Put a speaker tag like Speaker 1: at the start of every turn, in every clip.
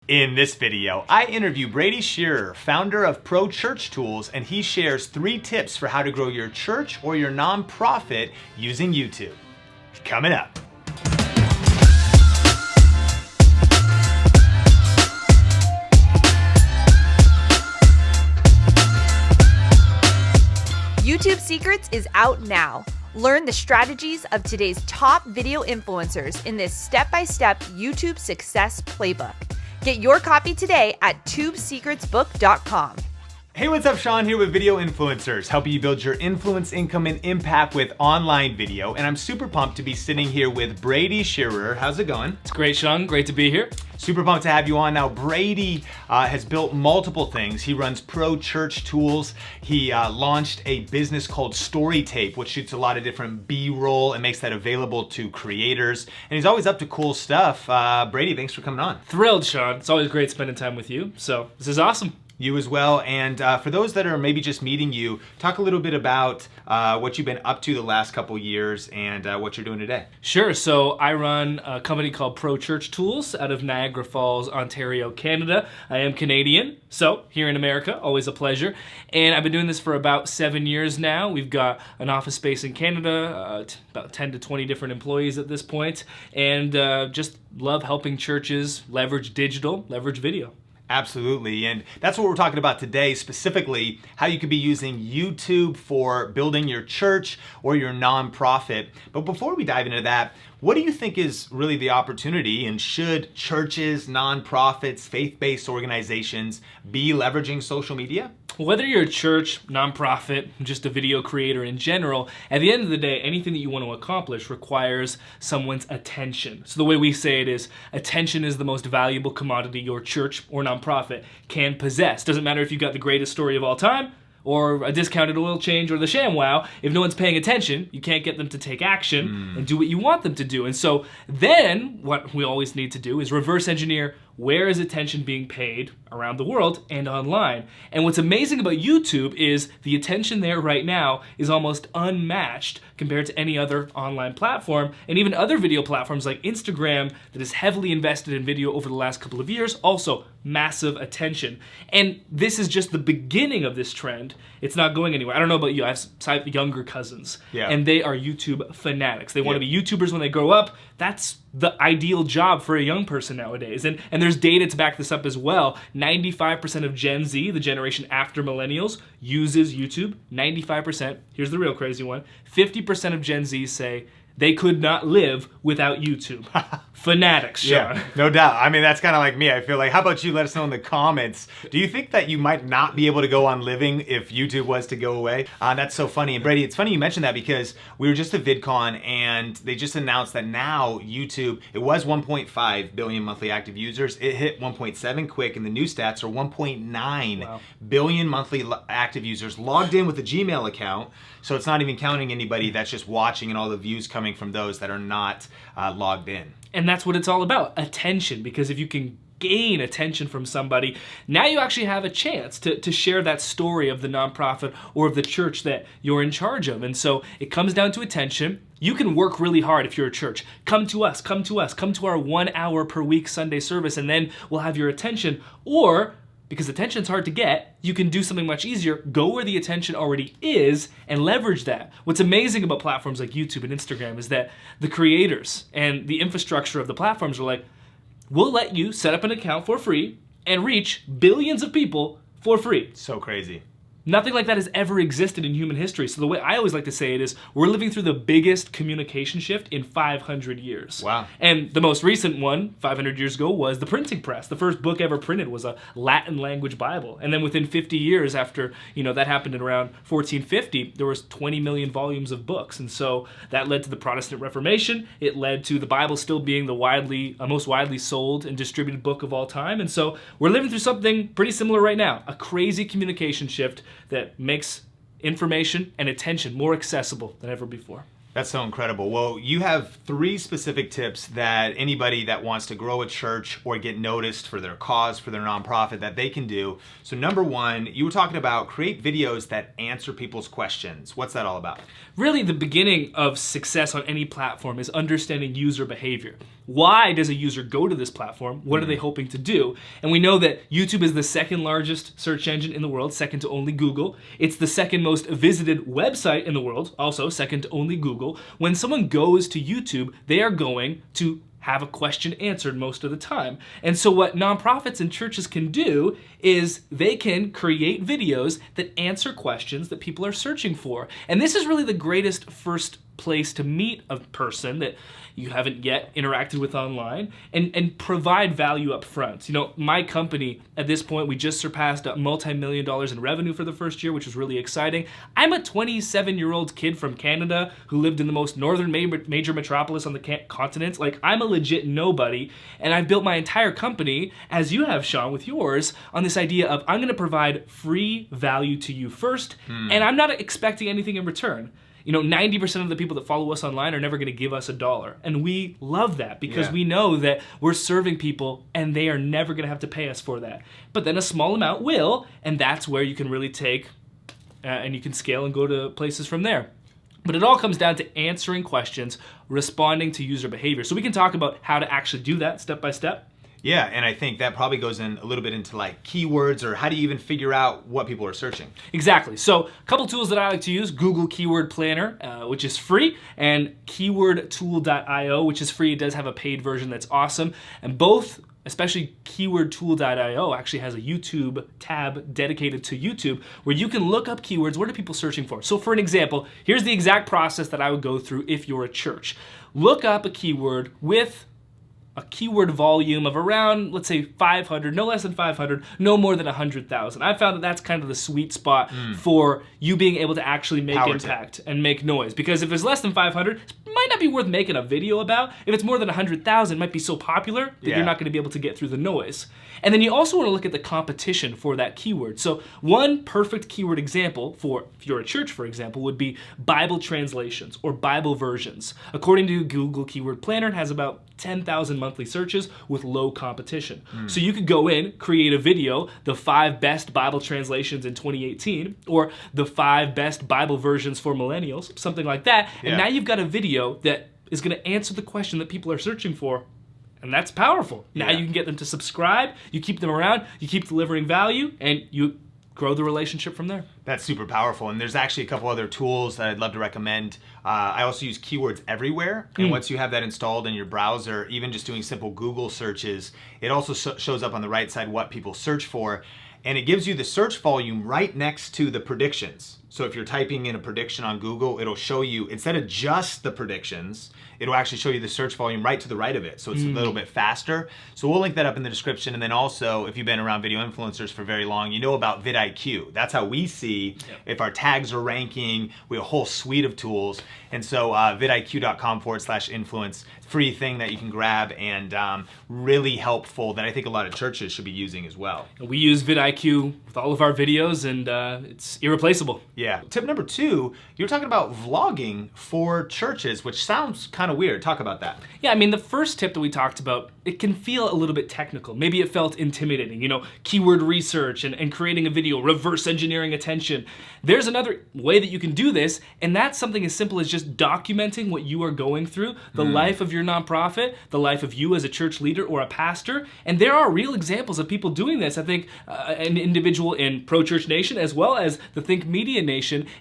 Speaker 1: In this video, I interview Brady Shearer, founder of Pro Church Tools, and he shares 3 tips for how to grow your church or your nonprofit using YouTube. Coming up.
Speaker 2: YouTube Secrets is out now. Learn the strategies of today's top video influencers in this step-by-step YouTube success playbook. Get your copy today at tubesecretsbook.com.
Speaker 1: Hey, what's up? Sean here with Video Influencers, helping you build your influence, income, and impact with online video. And I'm super pumped to be sitting here with Brady Shearer. How's it going?
Speaker 3: It's great, Sean. Great to be here.
Speaker 1: Super pumped to have you on. Now, Brady has built multiple things. He runs Pro Church Tools. He launched a business called StoryTape, which shoots a lot of different B-roll and makes that available to creators. And he's always up to cool stuff. Brady, thanks for coming on.
Speaker 3: Thrilled, Sean. It's always great spending time with you. So this is awesome.
Speaker 1: You as well. And for those that are maybe just meeting you, talk a little bit about what you've been up to the last couple years and what you're doing today.
Speaker 3: Sure. So I run a company called Pro Church Tools out of Niagara Falls, Ontario, Canada. I am Canadian, so here in America, always a pleasure. And I've been doing this for about 7 years now. We've got an office space in Canada, about 10 to 20 different employees at this point, and just love helping churches leverage digital, leverage video.
Speaker 1: Absolutely, and that's what we're talking about today, specifically how you could be using YouTube for building your church or your nonprofit. But before we dive into that, what do you think is really the opportunity, and should churches, nonprofits, faith-based organizations be leveraging social media?
Speaker 3: Whether you're a church, nonprofit, just a video creator in general, at the end of the day, anything that you want to accomplish requires someone's attention. So the way we say it is, attention is the most valuable commodity your church or nonprofit can possess. Doesn't matter if you've got the greatest story of all time, or a discounted oil change, or the ShamWow. If no one's paying attention, you can't get them to take action and do what you want them to do. And so then what we always need to do is reverse engineer where is attention being paid around the world and online. And what's amazing about YouTube is the attention there right now is almost unmatched compared to any other online platform, and even other video platforms like Instagram that is heavily invested in video over the last couple of years, also massive attention. And this is just the beginning of this trend. It's not going anywhere. I don't know about you, I have younger cousins, and they are YouTube fanatics. They want to be YouTubers when they grow up. That's the ideal job for a young person nowadays. And there's data to back this up as well. 95% of Gen Z, the generation after millennials, uses YouTube. 95%. Here's the real crazy one. 50% of Gen Z say they could not live without YouTube. Fanatics, Sean.
Speaker 1: Yeah, no doubt. I mean, that's kind of like me. I feel like, how about you let us know in the comments, do you think that you might not be able to go on living if YouTube was to go away? That's so funny. And Brady, it's funny you mentioned that, because we were just at VidCon and they just announced that now YouTube, it was 1.5 billion monthly active users. It hit 1.7 quick, and the new stats are 1.9 billion monthly active users logged in with a Gmail account. So it's not even counting anybody that's just watching and all the views coming from those that are not logged in.
Speaker 3: And that's what it's all about, attention. Because if you can gain attention from somebody, now you actually have a chance to share that story of the nonprofit or of the church that you're in charge of. And so it comes down to attention. You can work really hard if you're a church. Come to us, come to us, come to our 1 hour per week Sunday service, and then we'll have your attention. Or, because attention's hard to get, you can do something much easier. Go where the attention already is and leverage that. What's amazing about platforms like YouTube and Instagram is that the creators and the infrastructure of the platforms are like, we'll let you set up an account for free and reach billions of people for free.
Speaker 1: So crazy.
Speaker 3: Nothing like that has ever existed in human history. So the way I always like to say it is, we're living through the biggest communication shift in 500 years.
Speaker 1: Wow.
Speaker 3: And the most recent one, 500 years ago, was the printing press. The first book ever printed was a Latin language Bible. And then within 50 years after, that happened in around 1450, there was 20 million volumes of books. And so that led to the Protestant Reformation. It led to the Bible still being the most widely sold and distributed book of all time. And so we're living through something pretty similar right now, a crazy communication shift that makes information and attention more accessible than ever before.
Speaker 1: That's so incredible. Well, you have 3 specific tips that anybody that wants to grow a church or get noticed for their cause, for their nonprofit, that they can do. So number 1, you were talking about create videos that answer people's questions. What's that all about?
Speaker 3: Really, the beginning of success on any platform is understanding user behavior. why does a user go to this platform? What are they hoping to do? And we know that YouTube is the second largest search engine in the world, second to only Google. It's the second most visited website in the world, also second to only Google. When someone goes to YouTube, they are going to have a question answered most of the time. And so what nonprofits and churches can do is they can create videos that answer questions that people are searching for. And this is really the greatest first place to meet a person that you haven't yet interacted with online and provide value up front. You know, my company, at this point, we just surpassed multi-million dollars in revenue for the first year, which was really exciting. I'm a 27-year-old kid from Canada who lived in the most northern major metropolis on the continent. Like, I'm a legit nobody, and I've built my entire company, as you have, Sean, with yours, on this idea of I'm gonna provide free value to you first, and I'm not expecting anything in return. You know, 90% of the people that follow us online are never going to give us $1. And we love that because we know that we're serving people and they are never going to have to pay us for that. But then a small amount will, and that's where you can really take and you can scale and go to places from there. But it all comes down to answering questions, responding to user behavior. So we can talk about how to actually do that step by step.
Speaker 1: Yeah, and I think that probably goes in a little bit into like keywords, or how do you even figure out what people are searching?
Speaker 3: Exactly. So a couple tools that I like to use: Google Keyword Planner, which is free, and keywordtool.io, which is free. It does have a paid version that's awesome. And both, especially keywordtool.io, actually has a YouTube tab dedicated to YouTube where you can look up keywords. What are people searching for? So for an example, here's the exact process that I would go through if you're a church. Look up a keyword with a keyword volume of around, let's say 500, no less than 500, no more than 100,000. I found that that's kind of the sweet spot for you being able to actually make impact and make noise. Because if it's less than 500, it might not be worth making a video about. If it's more than 100,000, it might be so popular that you're not going to be able to get through the noise. And then you also want to look at the competition for that keyword. So one perfect keyword example for, if you're a church, for example, would be Bible translations or Bible versions. According to Google Keyword Planner, it has about 10,000 monthly searches with low competition. So you could go in, create a video, the 5 best Bible translations in 2018, or the 5 best Bible versions for millennials, something like that. And now you've got a video that is going to answer the question that people are searching for. And that's powerful. Now you can get them to subscribe, you keep them around, you keep delivering value, and you grow the relationship from there.
Speaker 1: That's super powerful. And there's actually a couple other tools that I'd love to recommend. I also use Keywords Everywhere. And once you have that installed in your browser, even just doing simple Google searches, it also shows up on the right side what people search for. And it gives you the search volume right next to the predictions. So if you're typing in a prediction on Google, it'll show you, instead of just the predictions, it'll actually show you the search volume right to the right of it. So it's a little bit faster. So we'll link that up in the description. And then also, if you've been around video influencers for very long, you know about vidIQ. That's how we see if our tags are ranking. We have a whole suite of tools. And so vidiq.com/influence, free thing that you can grab, and really helpful that I think a lot of churches should be using as well.
Speaker 3: We use vidIQ with all of our videos, and it's irreplaceable.
Speaker 1: Yeah. Tip number 2, you're talking about vlogging for churches, which sounds kind of weird. Talk about that.
Speaker 3: Yeah, I mean, the first tip that we talked about, it can feel a little bit technical. Maybe it felt intimidating, you know, keyword research and creating a video, reverse engineering attention. There's another way that you can do this, and that's something as simple as just documenting what you are going through, the life of your nonprofit, the life of you as a church leader or a pastor. And there are real examples of people doing this. I think an individual in Pro Church Nation, as well as the Think Media Nation,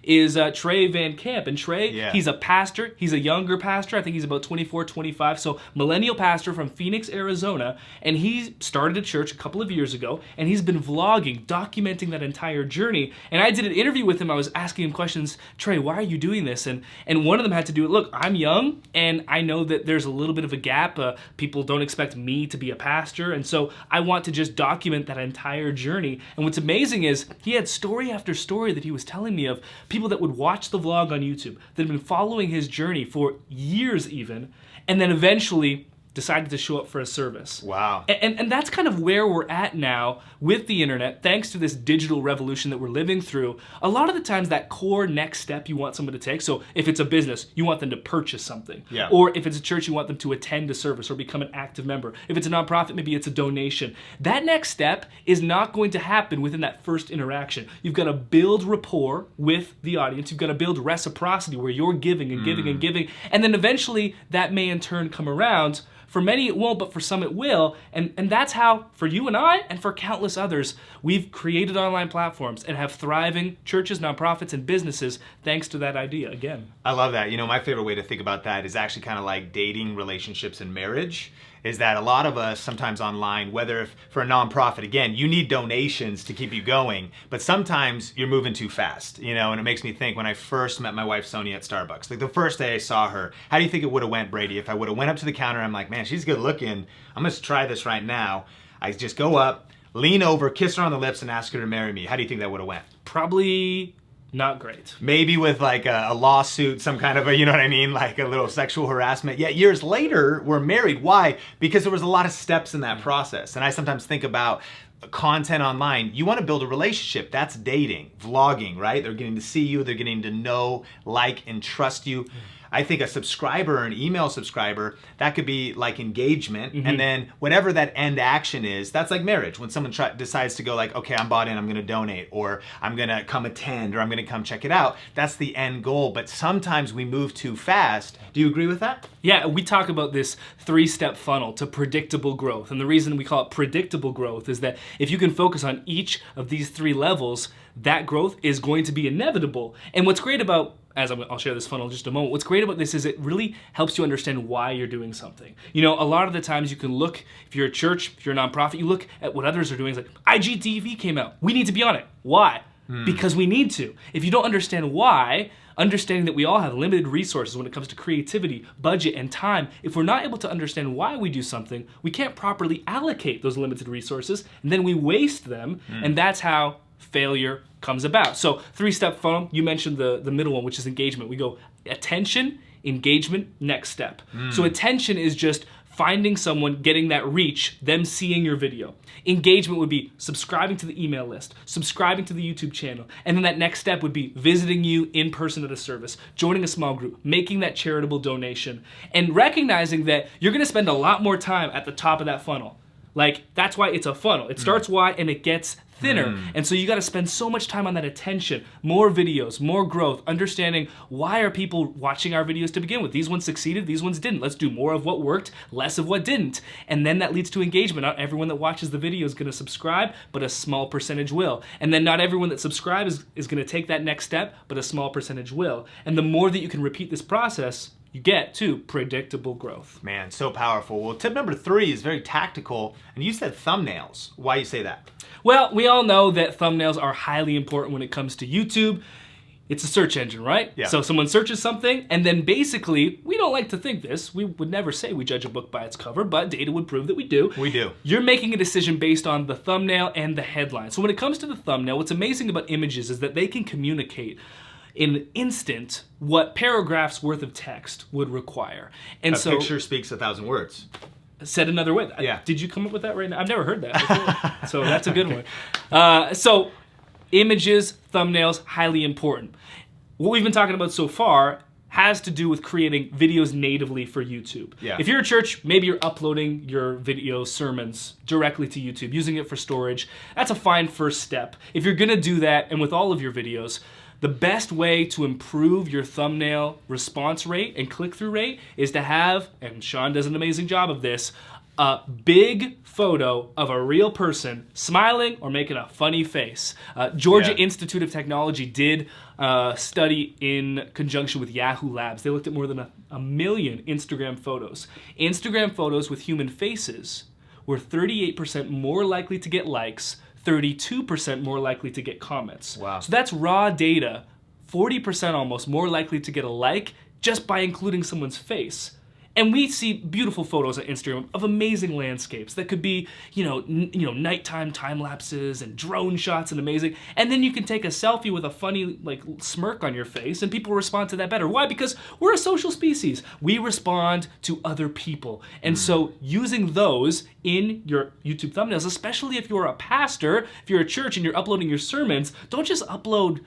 Speaker 3: is Trey Van Camp. And Trey, he's a pastor. He's a younger pastor. I think he's about 24, 25. So millennial pastor from Phoenix, Arizona. And he started a church a couple of years ago. And he's been vlogging, documenting that entire journey. And I did an interview with him. I was asking him questions. Trey, why are you doing this? And one of them had to do with, look, I'm young. And I know that there's a little bit of a gap. People don't expect me to be a pastor. And so I want to just document that entire journey. And what's amazing is he had story after story that he was telling me of people that would watch the vlog on YouTube, that had been following his journey for years even, and then eventually decided to show up for a service.
Speaker 1: Wow.
Speaker 3: And that's kind of where we're at now with the internet, thanks to this digital revolution that we're living through. A lot of the times that core next step you want someone to take, so if it's a business, you want them to purchase something.
Speaker 1: Yeah.
Speaker 3: Or if it's a church, you want them to attend a service or become an active member. If it's a nonprofit, maybe it's a donation. That next step is not going to happen within that first interaction. You've got to build rapport with the audience. You've got to build reciprocity where you're giving and giving and giving. And then eventually that may in turn come around. For many it won't, but for some it will. And that's how, for you and I, and for countless others, we've created online platforms and have thriving churches, nonprofits, and businesses thanks to that idea again.
Speaker 1: I love that. My favorite way to think about that is actually kind of like dating, relationships, and marriage. Is that a lot of us sometimes online, whether if for a nonprofit, again, you need donations to keep you going, but sometimes you're moving too fast, and it makes me think when I first met my wife Sonia at Starbucks, like the first day I saw her, how do you think it would have went, Brady, if I would have went up to the counter, I'm like, man, she's good looking, I'm gonna try this right now. I just go up, lean over, kiss her on the lips, and ask her to marry me. How do you think that would have went?
Speaker 3: Probably not great.
Speaker 1: Maybe with like a lawsuit, some kind of a, like a little sexual harassment. Yet years later, we're married. Why? Because there was a lot of steps in that process. And I sometimes think about content online. You want to build a relationship. That's dating, vlogging, right? They're getting to see you. They're getting to know, like, and trust you. I think a subscriber, an email subscriber, that could be like engagement. And then whatever that end action is, that's like marriage. When someone decides to go like, okay, I'm bought in, I'm gonna donate, or I'm gonna come attend, or I'm gonna come check it out. That's the end goal. But sometimes we move too fast. Do you agree with that?
Speaker 3: Yeah, we talk about this 3-step funnel to predictable growth. And the reason we call it predictable growth is that if you can focus on each of these 3 levels, that growth is going to be inevitable. And what's great about, I'll share this funnel in just a moment, what's great about this is it really helps you understand why you're doing something. A lot of the times you can look, if you're a church, if you're a nonprofit, you look at what others are doing. It's like, IGTV came out. We need to be on it. Why? Because we need to. If you don't understand why, understanding that we all have limited resources when it comes to creativity, budget, and time, if we're not able to understand why we do something, we can't properly allocate those limited resources, and then we waste them, and that's how failure comes about. So 3-step funnel, you mentioned the middle one, which is engagement. We go attention, engagement, next step. So attention is just finding someone, getting that reach, them seeing your video. Engagement would be subscribing to the email list, subscribing to the YouTube channel, and then that next step would be visiting you in person at a service, joining a small group, making that charitable donation, and recognizing that you're gonna spend a lot more time at the top of that funnel. Like, that's why it's a funnel. It starts wide and it gets thinner. And so you got to spend so much time on that attention, more videos, more growth, understanding why are people watching our videos to begin with. These ones succeeded, these ones didn't. Let's do more of what worked, less of what didn't. And then that leads to engagement. Not everyone that watches the video is going to subscribe, but a small percentage will. And then not everyone that subscribes is going to take that next step, but a small percentage will. And the more that you can repeat this process, you get to predictable growth.
Speaker 1: Man, so powerful. Well, tip number 3 is very tactical, and you said thumbnails. Why you say that?
Speaker 3: Well, we all know that thumbnails are highly important when it comes to YouTube. It's a search engine, right?
Speaker 1: Yeah.
Speaker 3: So someone searches something, and then basically, we don't like to think this. We would never say we judge a book by its cover, but data would prove that we do.
Speaker 1: We do.
Speaker 3: You're making a decision based on the thumbnail and the headline. So when it comes to the thumbnail, what's amazing about images is that they can communicate in an instant what paragraphs worth of text would require. And
Speaker 1: a picture speaks 1,000 words.
Speaker 3: Said another way.
Speaker 1: Yeah.
Speaker 3: Did you come up with that right now? I've never heard that before. So that's a good one. So images, thumbnails, highly important. What we've been talking about so far has to do with creating videos natively for YouTube.
Speaker 1: Yeah.
Speaker 3: If you're a church, maybe you're uploading your video sermons directly to YouTube, using it for storage. That's a fine first step. If you're gonna do that, and with all of your videos, the best way to improve your thumbnail response rate and click-through rate is to have, and Sean does an amazing job of this, a big photo of a real person smiling or making a funny face. Georgia Institute of Technology did a study in conjunction with Yahoo Labs. They looked at more than a million Instagram photos. Instagram photos with human faces were 38% more likely to get likes, 32% more likely to get comments.
Speaker 1: Wow.
Speaker 3: So that's raw data, 40% almost more likely to get a like just by including someone's face. And we see beautiful photos on Instagram of amazing landscapes that could be, nighttime time lapses and drone shots and amazing. And then you can take a selfie with a funny smirk on your face, and people respond to that better. Why? Because we're a social species. We respond to other people. And so using those in your YouTube thumbnails, especially if you're a pastor, if you're a church and you're uploading your sermons, don't just upload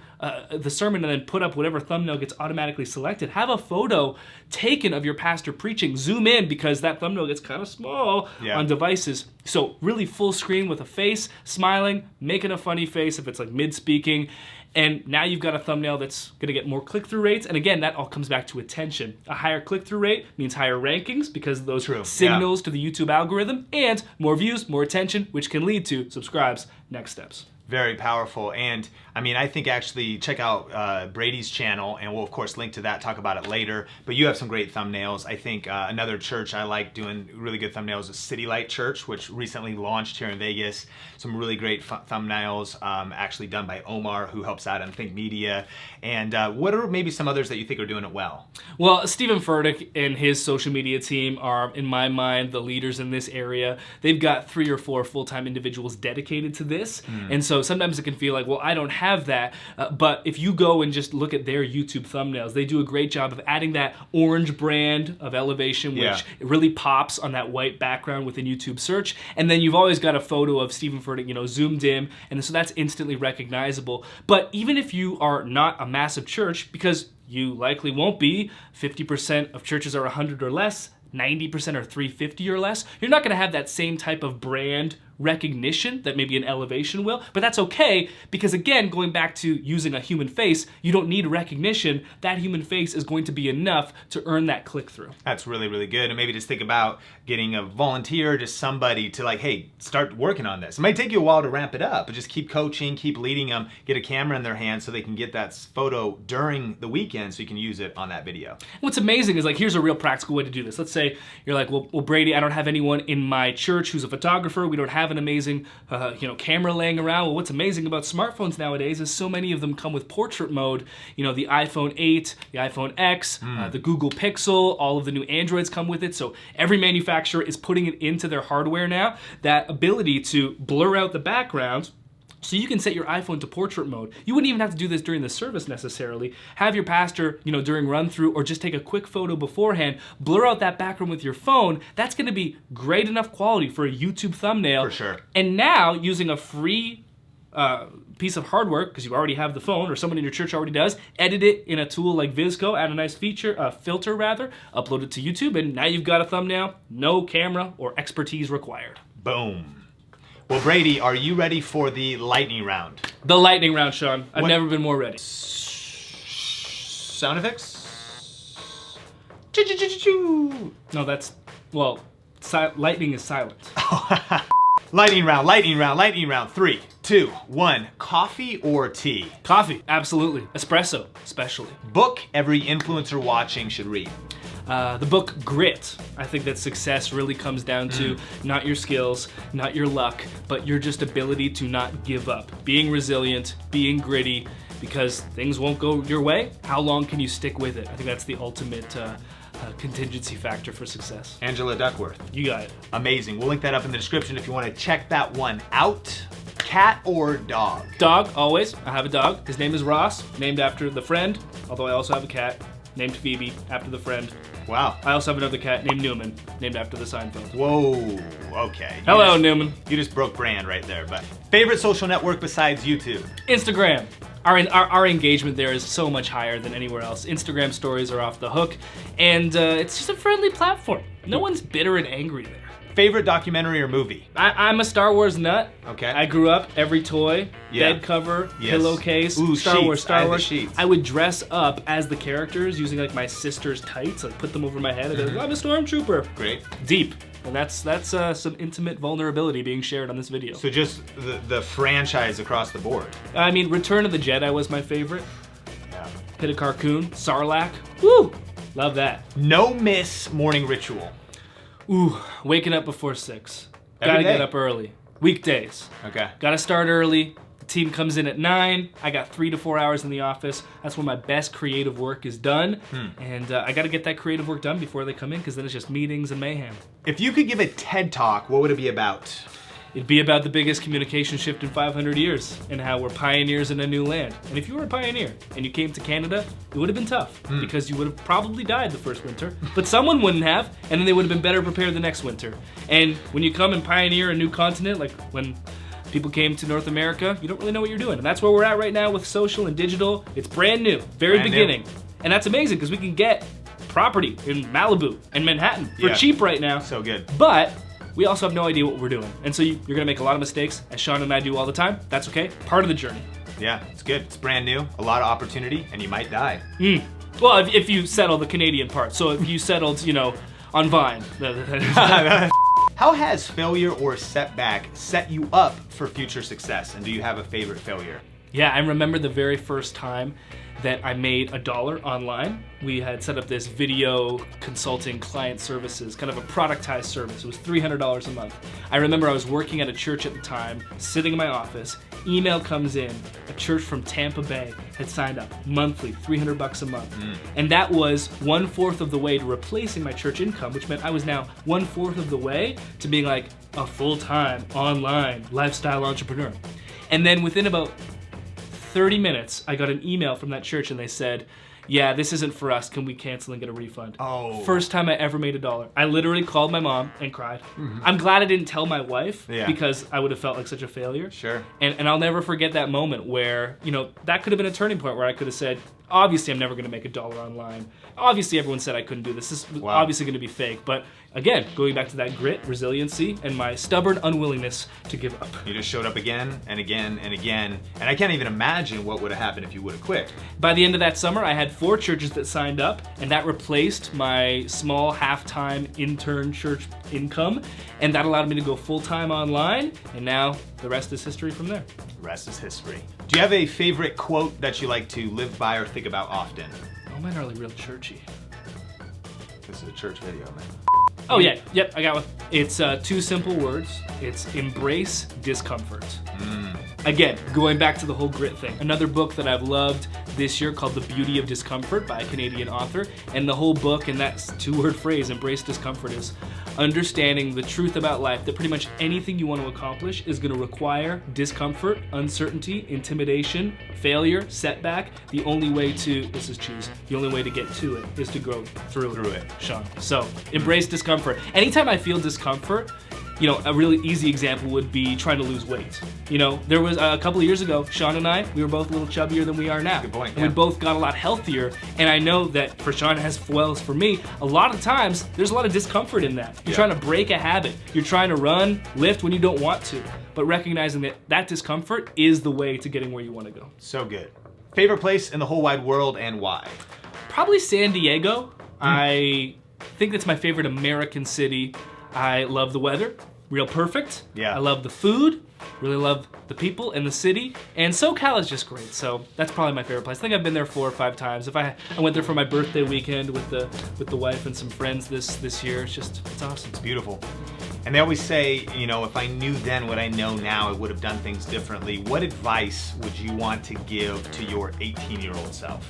Speaker 3: the sermon and then put up whatever thumbnail gets automatically selected. Have a photo taken of your pastor preaching. Zoom in because that thumbnail gets kind of small on devices. So really full screen with a face, smiling, making a funny face if it's like mid-speaking. And now you've got a thumbnail that's gonna get more click-through rates. And again, that all comes back to attention. A higher click-through rate means higher rankings because of those signals to the YouTube algorithm, and more views, more attention, which can lead to subscribes, next steps.
Speaker 1: Very powerful. And I mean, I think actually check out Brady's channel, and we'll of course link to that, talk about it later. But you have some great thumbnails. I think another church I like doing really good thumbnails is City Light Church, which recently launched here in Vegas. Some really great thumbnails actually done by Omar, who helps out on Think Media. And what are maybe some others that you think are doing it well?
Speaker 3: Well, Stephen Furtick and his social media team are, in my mind, the leaders in this area. They've got 3 or 4 full-time individuals dedicated to this. And so sometimes it can feel like, well, I don't have that. But if you go and just look at their YouTube thumbnails, they do a great job of adding that orange brand of elevation, which it really pops on that white background within YouTube search. And then you've always got a photo of Stephen Furtick, you know, zoomed in. And so that's instantly recognizable. But even if you are not a massive church, because you likely won't be, 50% of churches are 100 or less, 90% are 350 or less, you're not gonna have that same type of brand recognition that maybe an elevation will, but that's okay because, again, going back to using a human face, you don't need recognition. That human face is going to be enough to earn that click-through.
Speaker 1: That's really, really good. And maybe just think about getting a volunteer, just somebody to like, hey, start working on this. It might take you a while to ramp it up, but just keep coaching, keep leading them, get a camera in their hand so they can get that photo during the weekend so you can use it on that video.
Speaker 3: What's amazing is, like, here's a real practical way to do this. Let's say you're like, well, Brady, I don't have anyone in my church who's a photographer. We don't have an amazing camera laying around. Well, what's amazing about smartphones nowadays is so many of them come with portrait mode. You know, the iPhone 8, the iPhone X, the Google Pixel, all of the new Androids come with it. So every manufacturer is putting it into their hardware now, that ability to blur out the background. So you can set your iPhone to portrait mode. You wouldn't even have to do this during the service necessarily. Have your pastor, during run through, or just take a quick photo beforehand, blur out that background with your phone. That's gonna be great enough quality for a YouTube thumbnail.
Speaker 1: For sure.
Speaker 3: And now, using a free piece of hardware, because you already have the phone, or someone in your church already does, edit it in a tool like VSCO, add a nice filter rather, upload it to YouTube, and now you've got a thumbnail, no camera or expertise required.
Speaker 1: Boom. Well, Brady, are you ready for the lightning round?
Speaker 3: The lightning round, Sean. I've never been more ready.
Speaker 1: Sound effects?
Speaker 3: No, that's, well, lightning is silent.
Speaker 1: Lightning round, lightning round, lightning round. 3, 2, 1. Coffee or tea?
Speaker 3: Coffee, absolutely. Espresso, especially.
Speaker 1: Book every influencer watching should read.
Speaker 3: The book Grit. I think that success really comes down to not your skills, not your luck, but your just ability to not give up. Being resilient, being gritty, because things won't go your way. How long can you stick with it? I think that's the ultimate contingency factor for success.
Speaker 1: Angela Duckworth.
Speaker 3: You got it.
Speaker 1: Amazing. We'll link that up in the description if you want to check that one out. Cat or dog?
Speaker 3: Dog, always. I have a dog. His name is Ross, named after the friend, although I also have a cat named Phoebe, after the friend.
Speaker 1: Wow.
Speaker 3: I also have another cat named Newman, named after the Seinfeld.
Speaker 1: Whoa, okay.
Speaker 3: Hello, Newman.
Speaker 1: You just broke brand right there, but favorite social network besides YouTube?
Speaker 3: Instagram. Our engagement there is so much higher than anywhere else. Instagram stories are off the hook, and it's just a friendly platform. No one's bitter and angry there.
Speaker 1: Favorite documentary or movie?
Speaker 3: I'm a Star Wars nut.
Speaker 1: Okay.
Speaker 3: I grew up, every toy, bed cover, pillowcase, Star Wars. I would dress up as the characters using like my sister's tights, like put them over my head and be like, I'm a stormtrooper.
Speaker 1: Great.
Speaker 3: Deep. And that's some intimate vulnerability being shared on this video.
Speaker 1: So just the franchise across the board.
Speaker 3: I mean, Return of the Jedi was my favorite.
Speaker 1: Yeah.
Speaker 3: Pit of Carcoon, Sarlacc. Woo! Love that.
Speaker 1: No miss morning ritual.
Speaker 3: Ooh, waking up before 6.
Speaker 1: Every
Speaker 3: Gotta
Speaker 1: day?
Speaker 3: get up early. Weekdays.
Speaker 1: Okay.
Speaker 3: Gotta start early. The team comes in at 9. I got 3 to 4 hours in the office. That's when my best creative work is done. And I gotta get that creative work done before they come in, because then it's just meetings and mayhem.
Speaker 1: If you could give a TED Talk, what would it be about?
Speaker 3: It'd be about the biggest communication shift in 500 years and how we're pioneers in a new land. And if you were a pioneer and you came to Canada, it would have been tough because you would have probably died the first winter, but someone wouldn't have, and then they would have been better prepared the next winter. And when you come and pioneer a new continent, like when people came to North America, you don't really know what you're doing. And that's where we're at right now with social and digital. It's brand new, very beginning. And that's amazing because we can get property in Malibu and Manhattan for cheap right now.
Speaker 1: So good.
Speaker 3: But we also have no idea what we're doing. And so you're gonna make a lot of mistakes, as Sean and I do all the time. That's okay, part of the journey.
Speaker 1: Yeah, it's good. It's brand new, a lot of opportunity, and you might die.
Speaker 3: Well, if you settle the Canadian part. So if you settled, on Vine.
Speaker 1: How has failure or setback set you up for future success? And do you have a favorite failure?
Speaker 3: Yeah, I remember the very first time that I made $1 online. We had set up this video consulting client services, kind of a productized service. It was $300 a month. I remember I was working at a church at the time, sitting in my office, email comes in, a church from Tampa Bay had signed up monthly, $300 a month. And that was 1/4 of the way to replacing my church income, which meant I was now 1/4 of the way to being like a full-time online lifestyle entrepreneur. And then within about 30 minutes, I got an email from that church and they said, yeah, this isn't for us. Can we cancel and get a refund?
Speaker 1: Oh.
Speaker 3: First time I ever made $1. I literally called my mom and cried. I'm glad I didn't tell my wife because I would have felt like such a failure.
Speaker 1: Sure.
Speaker 3: And I'll never forget that moment where, that could have been a turning point where I could have said, obviously I'm never going to make $1 online. Obviously everyone said I couldn't do this. This is obviously going to be fake. But again, going back to that grit, resiliency, and my stubborn unwillingness to give up.
Speaker 1: You just showed up again and again and again. And I can't even imagine what would have happened if you would have quit.
Speaker 3: By the end of that summer, I had 4 churches that signed up, and that replaced my small half-time intern church income, and that allowed me to go full-time online, and now the rest is history from there.
Speaker 1: The rest is history. Do you have a favorite quote that you like to live by or think about often?
Speaker 3: Oh, mine are really real churchy.
Speaker 1: This is a church video, man.
Speaker 3: Oh yeah, yep, I got one. It's 2 simple words. It's embrace discomfort. Again, going back to the whole grit thing. Another book that I've loved this year called The Beauty of Discomfort by a Canadian author. And the whole book, and that 2-word phrase, embrace discomfort, is understanding the truth about life, that pretty much anything you want to accomplish is going to require discomfort, uncertainty, intimidation, failure, setback. The only way to, this is cheese, the only way to get to it is to go through it, Sean. So embrace discomfort. Anytime I feel discomfort, a really easy example would be trying to lose weight. There was a couple of years ago, Sean and I, we were both a little chubbier than we are now.
Speaker 1: Good point,
Speaker 3: and we both got a lot healthier. And I know that for Sean, as well as for me, a lot of times there's a lot of discomfort in that. You're trying to break a habit. You're trying to run, lift when you don't want to. But recognizing that discomfort is the way to getting where you want to go.
Speaker 1: So good. Favorite place in the whole wide world and why?
Speaker 3: Probably San Diego. I think that's my favorite American city. I love the weather. Real perfect.
Speaker 1: Yeah.
Speaker 3: I love the food. Really love the people and the city. And SoCal is just great. So that's probably my favorite place. I think I've been there 4 or 5 times. I went there for my birthday weekend with the wife and some friends this year. It's awesome.
Speaker 1: It's beautiful. And they always say, if I knew then what I know now, I would have done things differently. What advice would you want to give to your 18-year-old self?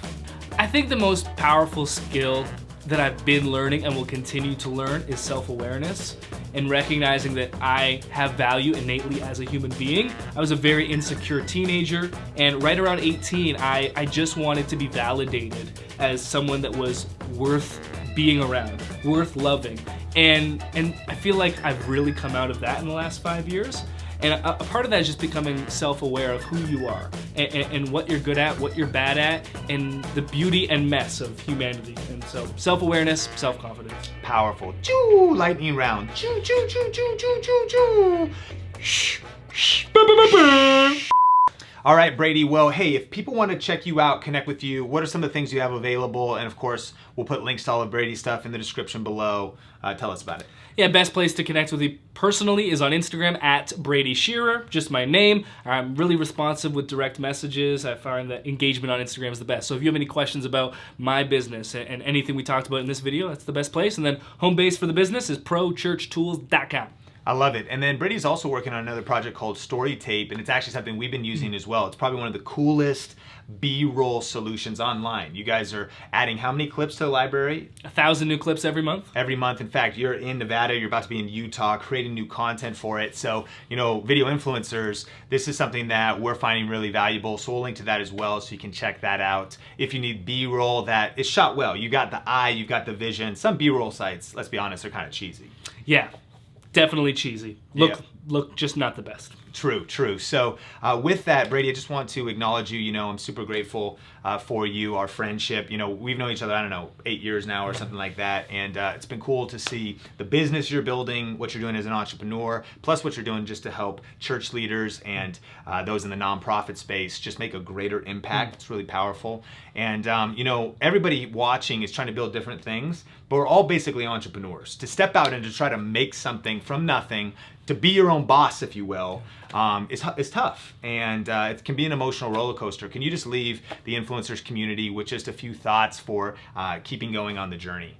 Speaker 3: I think the most powerful skill that I've been learning and will continue to learn is self-awareness, and recognizing that I have value innately as a human being. I was a very insecure teenager, and right around 18, I just wanted to be validated as someone that was worth being around, worth loving. And I feel like I've really come out of that in the last 5 years. And a part of that is just becoming self-aware of who you are and what you're good at, what you're bad at, and the beauty and mess of humanity. And so self-awareness, self-confidence.
Speaker 1: Powerful. Choo! Lightning round. Choo, choo, choo, choo, choo, choo, choo. Shh, shh. All right, Brady. Well, hey, if people want to check you out, connect with you, what are some of the things you have available? And of course, we'll put links to all of Brady's stuff in the description below. Tell us about it.
Speaker 3: Yeah, best place to connect with me personally is on Instagram at Brady Shearer, just my name. I'm really responsive with direct messages. I find that engagement on Instagram is the best. So if you have any questions about my business and anything we talked about in this video, that's the best place. And then home base for the business is prochurchtools.com.
Speaker 1: I love it. And then Brady's also working on another project called Story Tape, and it's actually something we've been using as well. It's probably one of the coolest B-roll solutions online. You guys are adding how many clips to the library?
Speaker 3: 1,000 new clips every month.
Speaker 1: Every month. In fact, you're in Nevada, you're about to be in Utah, creating new content for it. So, video influencers, this is something that we're finding really valuable. So we'll link to that as well, so you can check that out. If you need B-roll that is shot well, you got the eye, you've got the vision. Some B-roll sites, let's be honest, are kind of cheesy.
Speaker 3: Yeah. Definitely cheesy. Look, just not the best.
Speaker 1: True. So with that, Brady, I just want to acknowledge you. You know, I'm super grateful for you, our friendship. You know, we've known each other, I don't know, 8 years now or something like that. And it's been cool to see the business you're building, what you're doing as an entrepreneur, plus what you're doing just to help church leaders and those in the nonprofit space just make a greater impact. It's really powerful. And, you know, everybody watching is trying to build different things, but we're all basically entrepreneurs. To step out and to try to make something from nothing, to be your own boss, if you will, is tough. And it can be an emotional roller coaster. Can you just leave the influencers community with just a few thoughts for keeping going on the journey?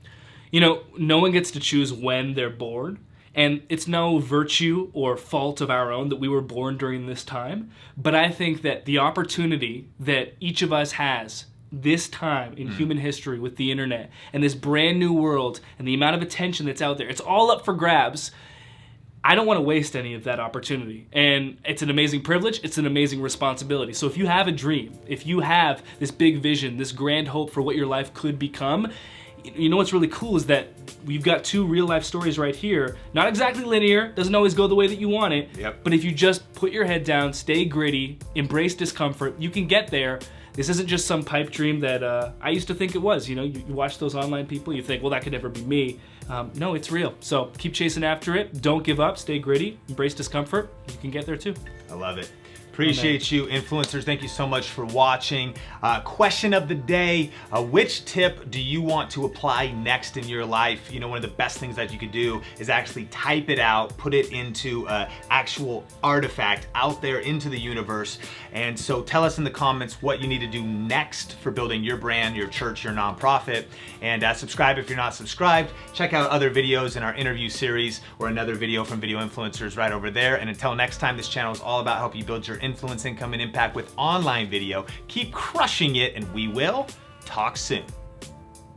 Speaker 3: You know, no one gets to choose when they're born. And it's no virtue or fault of our own that we were born during this time. But I think that the opportunity that each of us has this time in human history with the internet and this brand new world and the amount of attention that's out there, it's all up for grabs. I don't want to waste any of that opportunity. And it's an amazing privilege, it's an amazing responsibility. So if you have a dream, if you have this big vision, this grand hope for what your life could become, you know what's really cool is that we've got 2 real life stories right here. Not exactly linear, doesn't always go the way that you want it, but if you just put your head down, stay gritty, embrace discomfort, you can get there. This isn't just some pipe dream that I used to think it was. You know, you watch those online people, you think, well, that could never be me. No, it's real. So keep chasing after it. Don't give up. Stay gritty. Embrace discomfort. You can get there too.
Speaker 1: I love it. Appreciate you, influencers. Thank you so much for watching. Question of the day, which tip do you want to apply next in your life? You know, one of the best things that you could do is actually type it out, put it into an actual artifact out there into the universe. And so tell us in the comments what you need to do next for building your brand, your church, your nonprofit. And subscribe if you're not subscribed. Check out other videos in our interview series or another video from Video Influencers right over there. And until next time, this channel is all about helping you build your influence, income, and impact with online video. Keep crushing it, and we will talk soon.